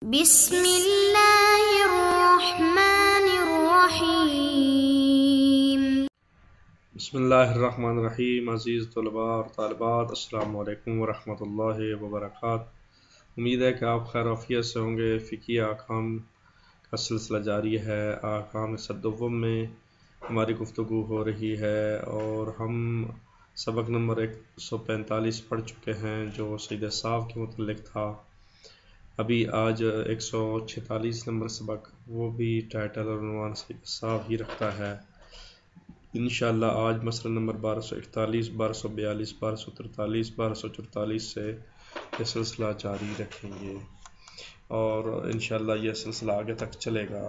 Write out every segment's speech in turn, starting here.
بسم اللہ الرحمن الرحیم۔ بسم اللہ الرحمن الرحیم۔ عزیز طلباء اور طالبات، السلام علیکم ورحمۃ اللہ وبرکاتہ۔ امید ہے کہ آپ خیر عافیت سے ہوں گے۔ فقہی احکام کا سلسلہ جاری ہے۔ احکام صدوم میں ہماری گفتگو ہو رہی ہے اور ہم سبق نمبر 145 پڑھ چکے ہیں جو سید صاف کے متعلق تھا۔ ابھی آج 146 نمبر سبق، وہ بھی ٹائٹل اور عنوان سید صاف ہی رکھتا ہے۔ انشاءاللہ آج مسئلہ نمبر 1241، 1242، 1243، 1244 سے یہ سلسلہ جاری رکھیں گے اور انشاءاللہ یہ سلسلہ آگے تک چلے گا۔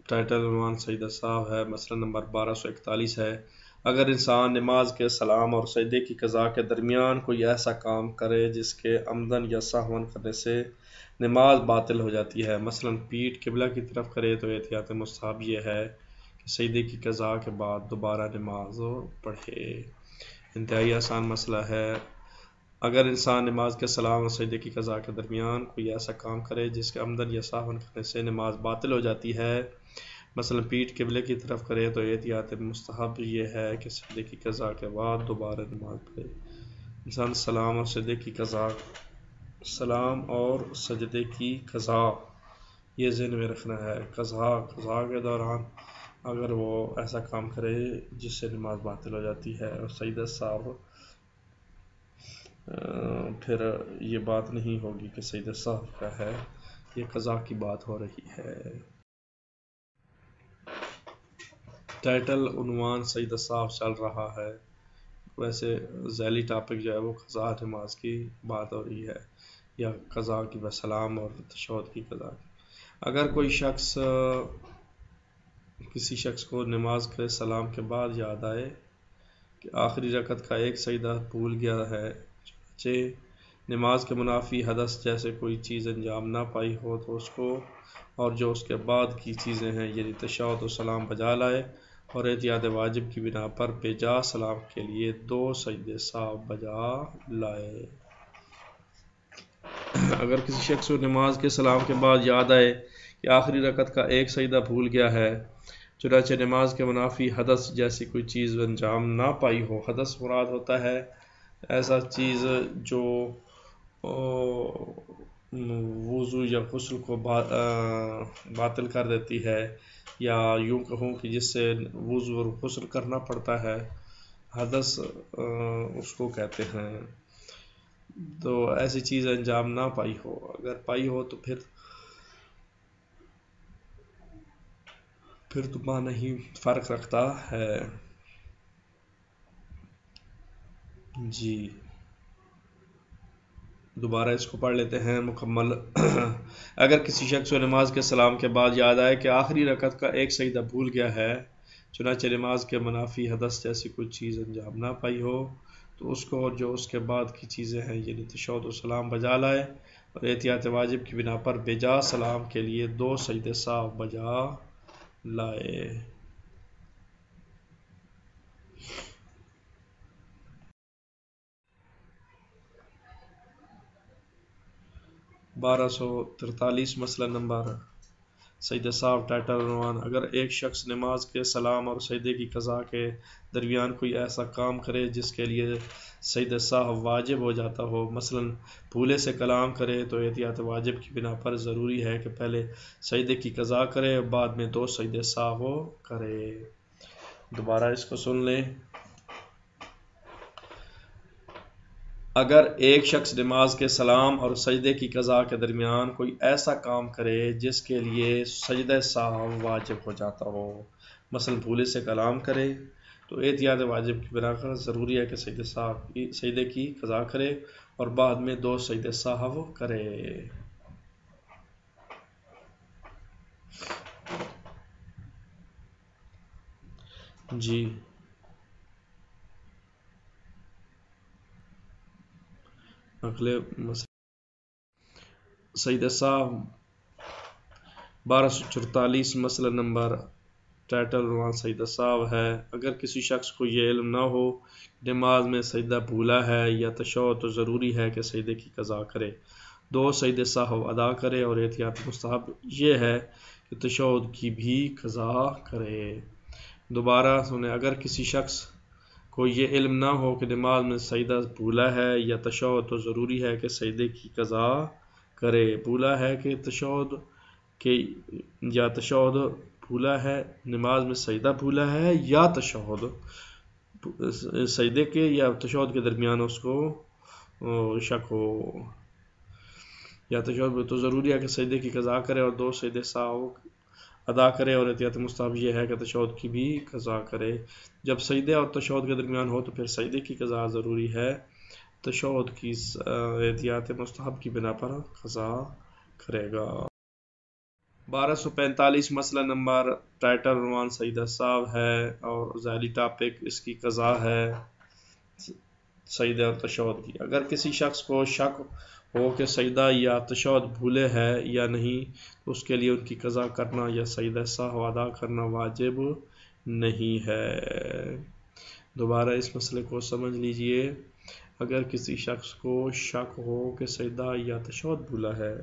ٹائٹل عنوان سید صاف ہے۔ مسئلہ نمبر 1241 ہے، اگر انسان نماز کے سلام اور سجدے کی قضا کے درمیان کوئی ایسا کام کرے جس کے عمدن یا سہون کرنے سے نماز باطل ہو جاتی ہے، مثلا پیٹھ قبلہ کی طرف کرے، تو احتیاط مستحب یہ ہے کہ سجدے کی قضا کے بعد دوبارہ نماز پڑھے۔ انتہائی آسان مسئلہ ہے۔ اگر انسان نماز کے سلام اور سجدے کی قضا کے درمیان کوئی ایسا کام کرے جس کے عمدن یا سہون کرنے سے نماز باطل ہو جاتی ہے، مثلا پیٹھ قبلے کی طرف کرے، تو احتیاط مستحب یہ ہے کہ سجدے کی قضا کے بعد دوبارہ نماز پڑھے۔ انسان سلام اور سجدے کی قضا یہ ذہن میں رکھنا ہے۔ قضا کے دوران اگر وہ ایسا کام کرے جس سے نماز باطل ہو جاتی ہے اور سجدہ صاحب، پھر یہ بات نہیں ہوگی کہ سجدہ صاحب کا ہے، یہ قضا کی بات ہو رہی ہے۔ ٹائٹل عنوان سجدہ صاحب چل رہا ہے، ویسے ذیلی ٹاپک جو ہے وہ قضا نماز کی بات ہو رہی ہے، یا قضا کی بسلام اور تشہد کی قضا کی۔ اگر کوئی کسی شخص کو نماز کے سلام کے بعد یاد آئے کہ آخری رکعت کا ایک سجدہ بھول گیا ہے، چنانچہ نماز کے منافی حدث جیسے کوئی چیز انجام نہ پائی ہو، تو اس کو اور جو اس کے بعد کی چیزیں ہیں یعنی تشہد و سلام بجا لائے اور احتیاط واجب کی بنا پر بجا سلام کے لیے 2 سجدے سہو بجا لائے۔ اگر کسی شخص کو نماز کے سلام کے بعد یاد آئے کہ آخری رکعت کا ایک سجدہ بھول گیا ہے، چنانچہ نماز کے منافی حدث جیسی کوئی چیز انجام نہ پائی ہو، حدث مراد ہوتا ہے ایسا چیز جو وضو یا غسل کو باطل کر دیتی ہے، یا یوں کہوں کہ جس سے وضو اور غسل کرنا پڑتا ہے، حدث اس کو کہتے ہیں۔ تو ایسی چیز انجام نہ پائی ہو، اگر پائی ہو تو پھر تو معنی ہی فرق رکھتا ہے۔ جی دوبارہ اس کو پڑھ لیتے ہیں مکمل۔ اگر کسی شخص کو نماز کے سلام کے بعد یاد آئے کہ آخری رکعت کا ایک سجدہ بھول گیا ہے، چنانچہ نماز کے منافی حدث جیسی کوئی چیز انجام نہ پائی ہو، تو اس کو اور جو اس کے بعد کی چیزیں ہیں یعنی تشہد و سلام بجا لائے اور احتیاط واجب کی بنا پر بجا سلام کے لیے 2 سجدے سہو بجا لائے۔ بارہ سو 43 مسئلہ نمبر سجدہ صاحب۔ ٹائٹل عنوان اگر ایک شخص نماز کے سلام اور سجدے کی قضا کے درمیان کوئی ایسا کام کرے جس کے لیے سجدہ صاحب واجب ہو جاتا ہو، مثلا بھولے سے کلام کرے، تو احتیاط واجب کی بنا پر ضروری ہے کہ پہلے سجدے کی قضا کرے اور بعد میں 2 سجدے سہو کرے۔ دوبارہ اس کو سن لیں۔ اگر ایک شخص نماز کے سلام اور سجدے کی قضا کے درمیان کوئی ایسا کام کرے جس کے لیے سجدہ سہو واجب ہو جاتا ہو، مثلا بھولے سے کلام کرے، تو احتیاط واجب کی بنا پر ضروری ہے کہ سجدے کی قضا کرے اور بعد میں 2 سجدے سہو کرے۔ جی اگلے سجدہ صاحب 1244 مسئلہ نمبر ٹائٹل عنوان سجدہ سہو ہے۔ اگر کسی شخص کو یہ علم نہ ہو نماز میں سجدہ بھولا ہے یا تشہد، تو ضروری ہے کہ سجدے کی قضا کرے، 2 سجدے سہو ادا کرے، اور احتیاط مستحب یہ ہے کہ تشہد کی بھی قضا کرے۔ دوبارہ سنیں، اگر کسی شخص کو یہ علم نہ ہو کہ نماز میں سجدہ بھولا ہے یا تشہد، تو ضروری ہے کہ سجدے کی قضا کرے۔ بھولا ہے کہ تشہد کے یا تشہد بھولا ہے، نماز میں سجدہ بھولا ہے یا تشہد، سجدے کے یا تشہد کے درمیان اس کو شک ہو یا تشہد، تو ضروری ہے کہ سجدے کی قضا کرے اور 2 سجدے سہو ادا کرے، اور احتیاط مستحب یہ ہے کہ تشہد کی بھی قضا کرے۔ جب سجدے اور تشہد کے درمیان ہو تو پھر سجدے کی قضا ضروری ہے، تشہد کی احتیاط مستحب کی بنا پر قضا کرے گا۔ 1245 مسئلہ نمبر، ٹائٹل عنوان سجدہ سہو ہے اور ذیلی ٹاپک اس کی قضا ہے سجدے اور تشہد کی۔ اگر کسی شخص کو شک ہو کہ سجدہ یا تشہد بھولے ہے یا نہیں، تو اس کے لیے ان کی قضا کرنا یا سجدہ سہو ادا کرنا واجب نہیں ہے۔ دوبارہ اس مسئلے کو سمجھ لیجئے۔ اگر کسی شخص کو شک ہو کہ سجدہ یا تشہد بھولا ہے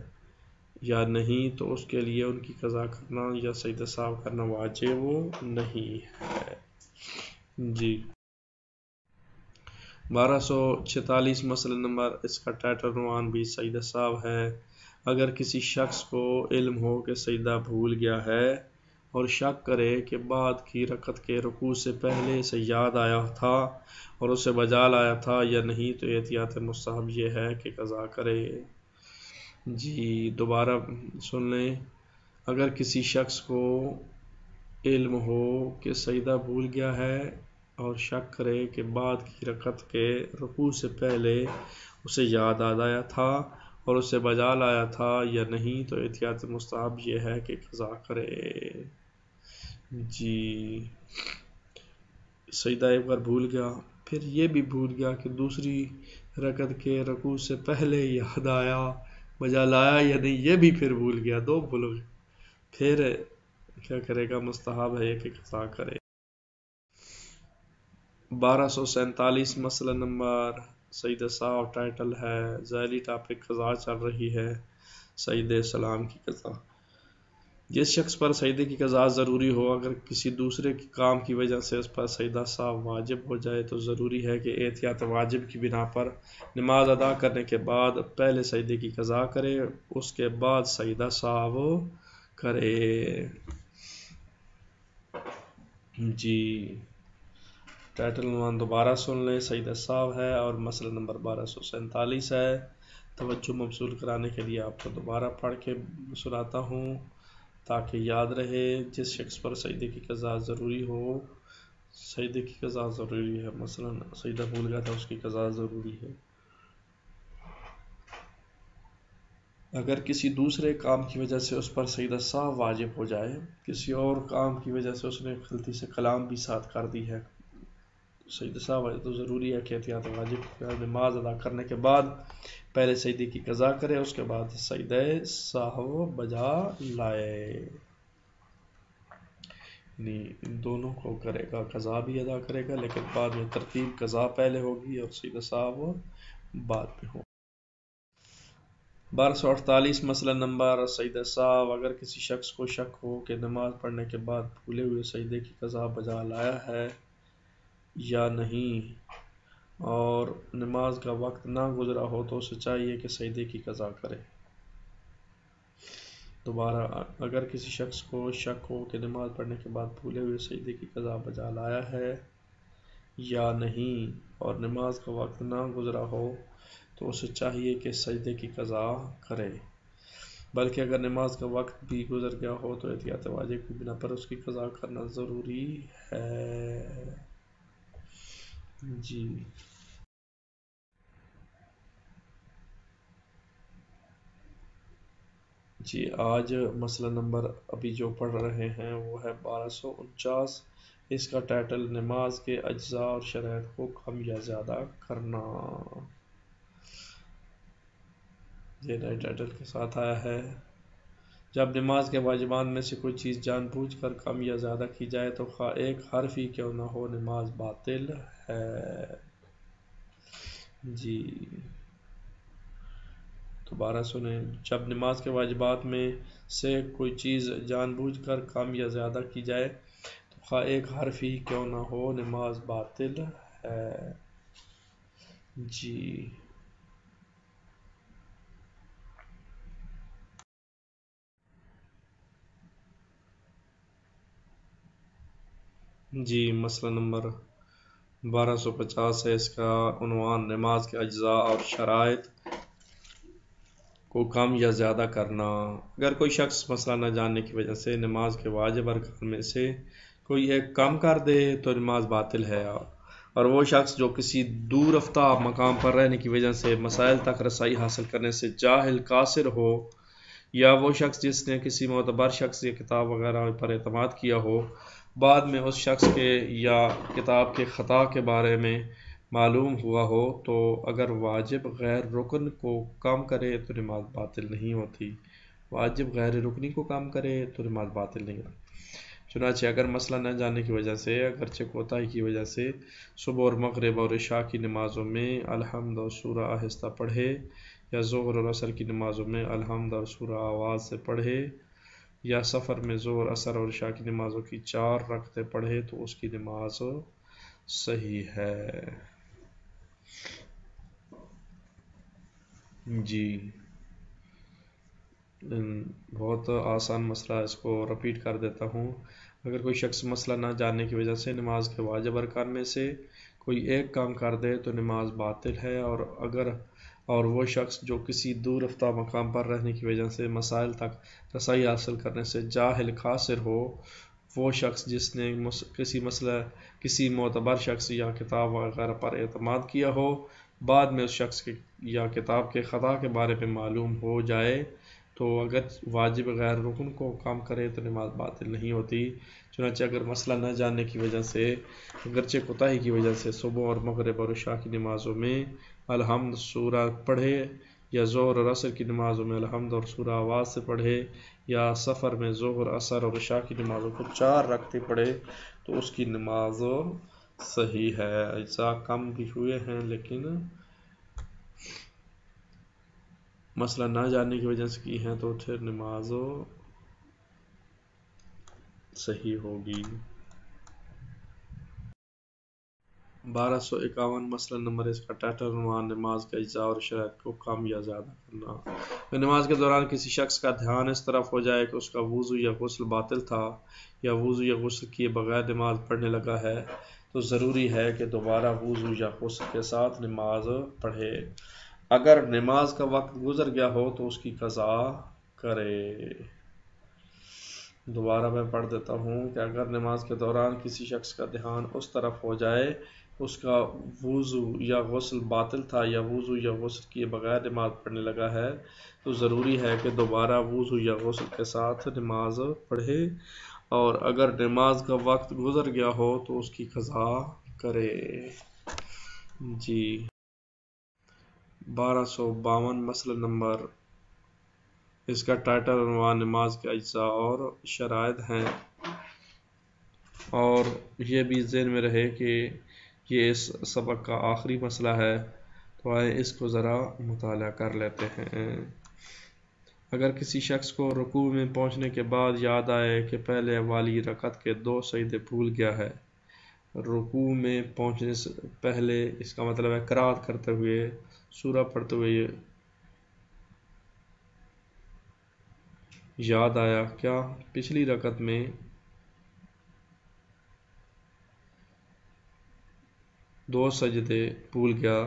یا نہیں، تو اس کے لیے ان کی قضا کرنا یا سجدہ سہو کرنا واجب نہیں ہے۔ جی 1246 مسئلہ نمبر، اس کا ٹائٹل عنوان بھی سجدہ سہو ہے۔ اگر کسی شخص کو علم ہو کہ سجدہ بھول گیا ہے اور شک کرے کہ بعد کی رکعت کے رکوع سے پہلے اسے یاد آیا تھا اور اسے بجا لایا تھا یا نہیں، تو احتیاط مستحب یہ ہے کہ قضا کرے۔ جی دوبارہ سن لیں، اگر کسی شخص کو علم ہو کہ سجدہ بھول گیا ہے اور شک کرے کہ بعد کی رکعت کے رکوع سے پہلے اسے یاد آیا تھا اور اسے بجا لایا تھا یا نہیں، تو احتیاط مستحب یہ ہے کہ قضا کرے۔ جی سجدہ ایک بار بھول گیا، پھر یہ بھی بھول گیا کہ دوسری رکعت کے رکوع سے پہلے یاد آیا، بجا لایا یا نہیں، یہ بھی پھر بھول گیا، 2 بھول گئے، پھر کیا کرے گا؟ مستحب ہے کہ قضا کرے۔ 1247 مسئلہ نمبر، سجدہ سہو ٹائٹل ہے، ذیلی ٹاپک قضا چل رہی ہے سجدہ سلام کی قضا۔ جس شخص پر سجدے کی قضا ضروری ہو، اگر کسی دوسرے کام کی وجہ سے اس پر سجدہ سہو واجب ہو جائے، تو ضروری ہے کہ احتیاط واجب کی بنا پر نماز ادا کرنے کے بعد پہلے سجدے کی قضا کرے، اس کے بعد سجدہ سہو کرے۔ جی ٹائٹل عنوان دوبارہ سن لیں، سجدہ سہو ہے اور مسئلہ نمبر 1247 ہے۔ توجہ مبذول کرانے کے لیے آپ کو دوبارہ پڑھ کے سناتا ہوں تاکہ یاد رہے۔ جس شخص پر سجدے کی قضا ضروری ہو، سجدے کی قضا ضروری ہے، مثلا سجدہ بھول گیا تھا، اس کی قضا ضروری ہے۔ اگر کسی دوسرے کام کی وجہ سے اس پر سجدہ سہو واجب ہو جائے، کسی اور کام کی وجہ سے اس نے غلطی سے کلام بھی ساتھ کر دی ہے، سجدہ سہو ہے، تو ضروری ہے کہ احتیاط واجب نماز ادا کرنے کے بعد پہلے سجدے کی قضا کرے، اس کے بعد سجدہ سہو بجا لائے، یعنی ان دونوں کو کرے گا، قضا بھی ادا کرے گا، لیکن بعد میں ترتیب قضا پہلے ہوگی اور سجدہ سہو بعد میں ہوگا۔ 1248 مسئلہ نمبر، سجدہ سہو۔ اگر کسی شخص کو شک ہو کہ نماز پڑھنے کے بعد بھولے ہوئے سجدے کی قضا بجا لایا ہے یا نہیں اور نماز کا وقت نہ گزرا ہو، تو اسے چاہیے کہ سجدے کی قضا کرے۔ دوبارہ، اگر کسی شخص کو شک ہو کہ نماز پڑھنے کے بعد بھولے ہوئے سجدے کی قضا بجا لایا ہے یا نہیں اور نماز کا وقت نہ گزرا ہو، تو اسے چاہیے کہ سجدے کی قضا کرے، بلکہ اگر نماز کا وقت بھی گزر گیا ہو تو احتیاط واجب کی بنا پر اس کی قضا کرنا ضروری ہے۔ جی آج مسئلہ نمبر ابھی جو پڑھ رہے ہیں وہ ہے 1249، اس کا ٹائٹل نماز کے اجزاء اور شرائط کو کم یا زیادہ کرنا۔ یہ نئے ٹائٹل کے ساتھ آیا ہے، جب نماز کے واجبات میں سے کوئی چیز جان بوجھ کر کم یا زیادہ کی جائے تو خواہ ایک حرف ہی کیوں نہ ہو نماز باطل ہے۔ جی دوبارہ سنیں، جب نماز کے واجبات میں سے کوئی چیز جان بوجھ کر کم یا زیادہ کی جائے تو خواہ ایک حرف ہی کیوں نہ ہو نماز باطل ہے۔ جی مسئلہ نمبر 1250 ہے، اس کا عنوان نماز کے اجزاء اور شرائط کو کم یا زیادہ کرنا۔ اگر کوئی شخص مسئلہ نہ جاننے کی وجہ سے نماز کے واجب ارکان میں سے کوئی ایک کم کر دے تو نماز باطل ہے، اور وہ شخص جو کسی دور افتادہ مقام پر رہنے کی وجہ سے مسائل تک رسائی حاصل کرنے سے جاہل قاصر ہو، یا وہ شخص جس نے کسی معتبر شخص یا کتاب وغیرہ پر اعتماد کیا ہو بعد میں اس شخص کے یا کتاب کے خطا کے بارے میں معلوم ہوا ہو تو اگر واجب غیر رکن کو کم کرے تو نماز باطل نہیں ہوتی۔ واجب غیر رکنی کو کم کرے تو نماز باطل نہیں ہوتی۔ چنانچہ اگر مسئلہ نہ جاننے کی وجہ سے اگرچہ کوتاہی کی وجہ سے صبح اور مغرب اور عشاء کی نمازوں میں الحمد اور سورہ آہستہ پڑھے، یا ظہر اور عصر کی نمازوں میں الحمد اور سورہ آواز سے پڑھے، یا سفر میں ظہر عصر اور عشاء کی نمازوں کی 4 رکعتیں پڑھے تو اس کی نماز صحیح ہے۔ جی بہت آسان مسئلہ، اس کو رپیٹ کر دیتا ہوں۔ اگر کوئی شخص مسئلہ نہ جاننے کی وجہ سے نماز کے واجب ارکان میں سے کوئی ایک کام کر دے تو نماز باطل ہے، اور وہ شخص جو کسی دور افتادہ مقام پر رہنے کی وجہ سے مسائل تک رسائی حاصل کرنے سے جاہل قاصر ہو، وہ شخص جس نے کسی معتبر شخص یا کتاب وغیرہ پر اعتماد کیا ہو بعد میں اس شخص کے یا کتاب کے خطا کے بارے میں معلوم ہو جائے تو اگر واجب غیر رکن کو کم کرے تو نماز باطل نہیں ہوتی۔ چنانچہ اگر مسئلہ نہ جاننے کی وجہ سے اگرچہ کوتاہی کی وجہ سے صبح اور مغرب اور عشاء کی نمازوں میں الحمد سورہ پڑھے، یا ظہر اور عصر کی نمازوں میں الحمد اور سورہ آواز سے پڑھے، یا سفر میں ظہر عصر اور عشاء کی نمازوں کو 4 رکعتیں پڑھے تو اس کی نماز صحیح ہے۔ اجزاء کم بھی ہوئے ہیں لیکن مسئلہ نہ جاننے کی وجہ سے کی ہیں تو پھر نماز صحیح ہوگی۔ 1251 مسئلہ نمبر، اس کا ٹائٹل عنوان نماز کے اجزاء اور شرائط کو کم یا زیادہ کرنا۔ اگر نماز کے دوران کسی شخص کا دھیان اس طرف ہو جائے کہ اس کا وضو یا غسل باطل تھا، یا وضو یا غسل کیے بغیر نماز پڑھنے لگا ہے تو ضروری ہے کہ دوبارہ وضو یا غسل کے ساتھ نماز پڑھے۔ اگر نماز کا وقت گزر گیا ہو تو اس کی قضا کرے۔ دوبارہ میں پڑھ دیتا ہوں کہ اگر نماز کے دوران کسی شخص کا دھیان اس طرف ہو جائے اس کا وضو یا غسل باطل تھا، یا وضو یا غسل کیے بغیر نماز پڑھنے لگا ہے تو ضروری ہے کہ دوبارہ وضو یا غسل کے ساتھ نماز پڑھے، اور اگر نماز کا وقت گزر گیا ہو تو اس کی قضا کرے۔ جی 1252 مسئلہ نمبر، اس کا ٹائٹل عنوان نماز کے اجزاء اور شرائط ہیں، اور یہ بھی ذہن میں رہے کہ یہ اس سبق کا آخری مسئلہ ہے، تو آئیں اس کو ذرا مطالعہ کر لیتے ہیں۔ اگر کسی شخص کو رکوع میں پہنچنے کے بعد یاد آئے کہ پہلے والی رکعت کے 2 سجدے بھول گیا ہے، رکوع میں پہنچنے سے پہلے، اس کا مطلب ہے قرات کرتے ہوئے، سورہ پڑھتے ہوئے یاد آیا کیا پچھلی رکعت میں 2 سجدے بھول گیا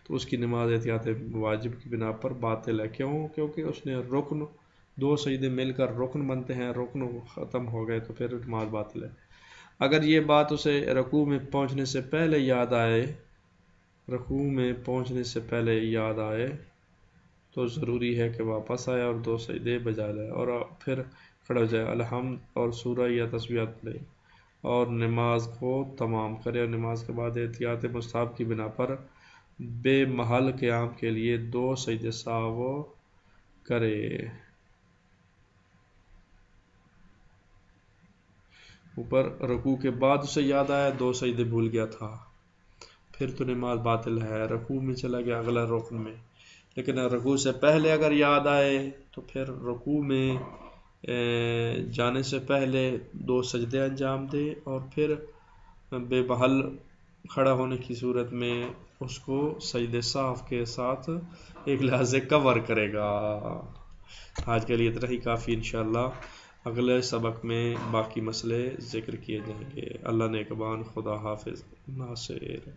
تو اس کی نماز احتیاط واجب کی بنا پر باطل ہے۔ کیونکہ اس نے 2 سجدے مل کر رکن بنتے ہیں، رکن ختم ہو گئے تو پھر نماز باطل ہے۔ اگر یہ بات اسے رکوع میں پہنچنے سے پہلے یاد آئے تو ضروری ہے کہ واپس آئے اور 2 سجدے بجا لائے اور پھر کھڑا ہو جائے، الحمد اور سورہ یا تسبیحات پڑھے اور نماز کو تمام کرے، اور نماز کے بعد احتیاط مستحب کی بنا پر بے محل قیام کے لیے 2 سجدے سہو کرے۔ اوپر رکوع کے بعد اسے یاد آیا 2 سجدے بھول گیا تھا، پھر تو نماز باطل ہے، رکوع میں چلا گیا اگلا رکن میں. لیکن رکوع سے پہلے اگر یاد آئے تو پھر رکوع میں جانے سے پہلے 2 سجدے انجام دے، اور پھر بے محل کھڑا ہونے کی صورت میں اس کو سجدے صاف کے ساتھ ایک لحاظ سے کور کرے گا. آج کے لیے اتنا ہی کافی، انشاءاللہ اگلے سبق میں باقی مسئلے ذکر کیے جائیں گے. اللہ نگہبان، خدا حافظ، ناصر.